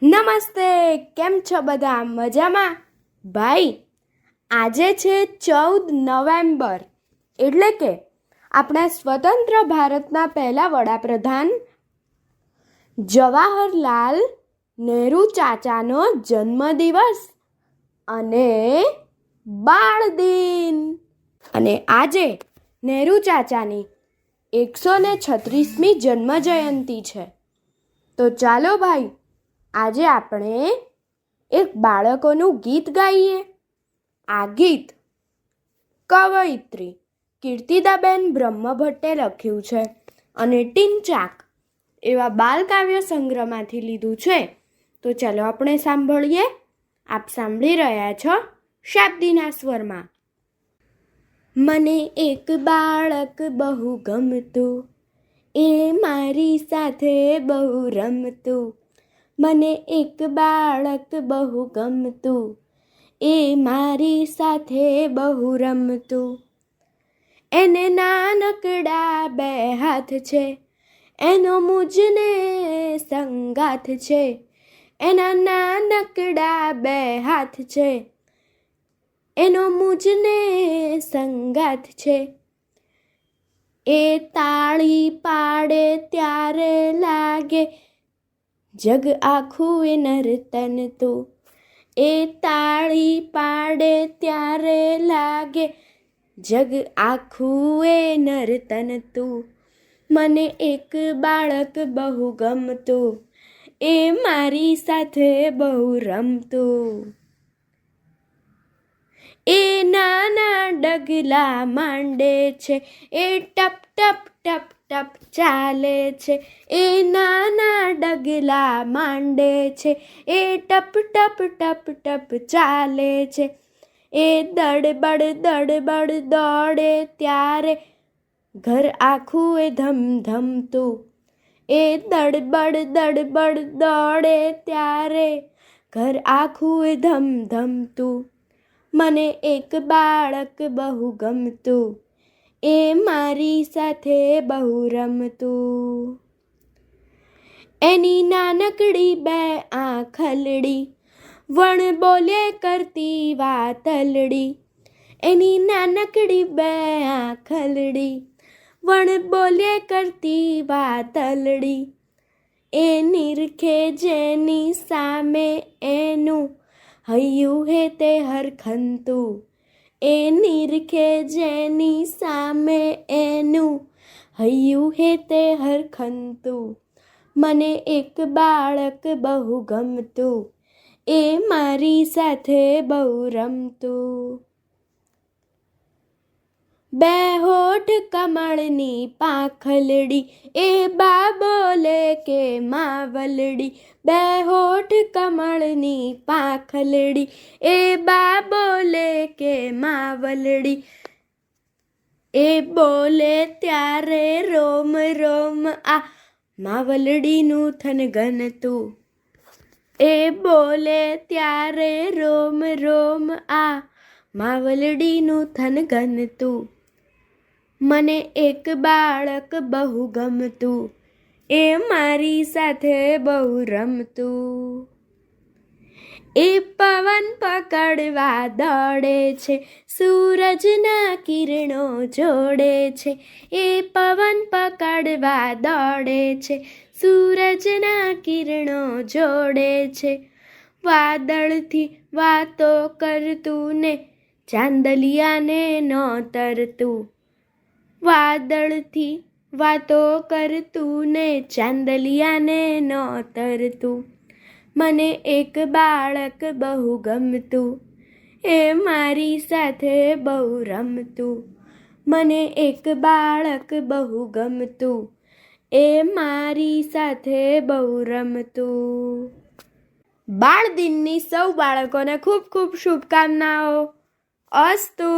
નમસ્તે, કેમ છો બધા? મજામાં? ભાઈ, આજે છે 14 નવેમ્બર, એટલે કે આપણા સ્વતંત્ર ભારતના પહેલા વડાપ્રધાન જવાહરલાલ નહેરુ ચાચાનો જન્મદિવસ અને બાળ દિન. અને આજે નહેરુ ચાચાની 136મી જન્મ જયંતિ છે. તો ચાલો ભાઈ, આજે આપણે એક બાળકોનું ગીત ગાઈએ. આ ગીત કવયિત્રી કીર્તિદાબેન બ્રહ્મભટ્ટે લખ્યું છે અને ટીનચાક એવા બાલકાવ્ય સંગ્રહમાંથી લીધું છે. તો ચાલો આપણે સાંભળીએ. આપ સાંભળી રહ્યા છો શાબ્દીના સ્વરમાં. મને એક બાળક બહુ ગમતું, એ મારી સાથે બહુ રમતું. મને એક બાળક બહુ ગમતું, એ મારી સાથે બહુ રમતું. એને નાનકડા 2 હાથ છે, એનો મુજને સંગાથ છે. એના નાનકડા 2 હાથ છે, એનો મુજને સંગાથ છે. એ તાળી પાડે ત્યારે લાગે જગ આખું એ નર્તન તું. એ તાળી પાડે ત્યારે લાગે જગ આખું એ નર્તન તું. મને એક બાળક બહુ ગમતું, એ મારી સાથે બહુ રમતું. એ નાના ડગલા માંડે છે, એ ટપ ટપ ટપ ટપ ચાલે છે. એ નાના ડગલા માંડે છે, એ ટપ ટપ ટપ ટપ ચાલે છે. એ દડબડ દડબડ દોડે ત્યારે ઘર આખું એ ધમધમતું. એ દડબડ દડબડ દોડે ત્યારે ઘર આખું એ ધમધમતું. મને એક બાળક બહુ ગમતું, એ મારી સાથે બહુ રમતું. એની નાનકડી 2 આંખલડી, વણ બોલે કરતી વાતલડી. એની નાનકડી 2 આંખલડી, વણ બોલે કરતી વાતલડી. એ નિરખે જેની સામે એનું હૈયું હે તે હરખંતું. એ નિરખે જેની સામે એનું હૈયું હે તે હરખંતું. મને એક બાળક બહુ ગમતું, એ મારી સાથે બહુ રમતું. 2 હોઠ કમળની પાંખલડી, એ બા બોલે કે માવલડી. 2 હોઠ કમળની પાંખલડી, એ બા બોલે કે માવલડી. એ બોલે ત્યારે રોમ રોમ આ માવલડીનું થનગનતું. એ બોલે ત્યારે રોમ રોમ આ માવલડીનું થનગનતું. મને એક બાળક બહુ ગમતું, એ મારી સાથે બહુ રમતું. એ પવન પકડવા દોડે છે, સૂરજના કિરણો જોડે છે. એ પવન પકડવા દોડે છે, સૂરજના કિરણો જોડે છે. વાદળથી વાતો કરતું ને ચાંદલિયાને નોતરતું. વાદળથી વાતો કરતું ને ચાંદલિયાને નોતરતું. મને એક બાળક બહુ ગમતું, એ મારી સાથે બહુ રમતું. મને એક બાળક બહુ ગમતું, એ મારી સાથે બહુ રમતું. બાળ દિનની સૌ બાળકોને ખૂબ ખૂબ શુભકામનાઓ. અસ્તુ.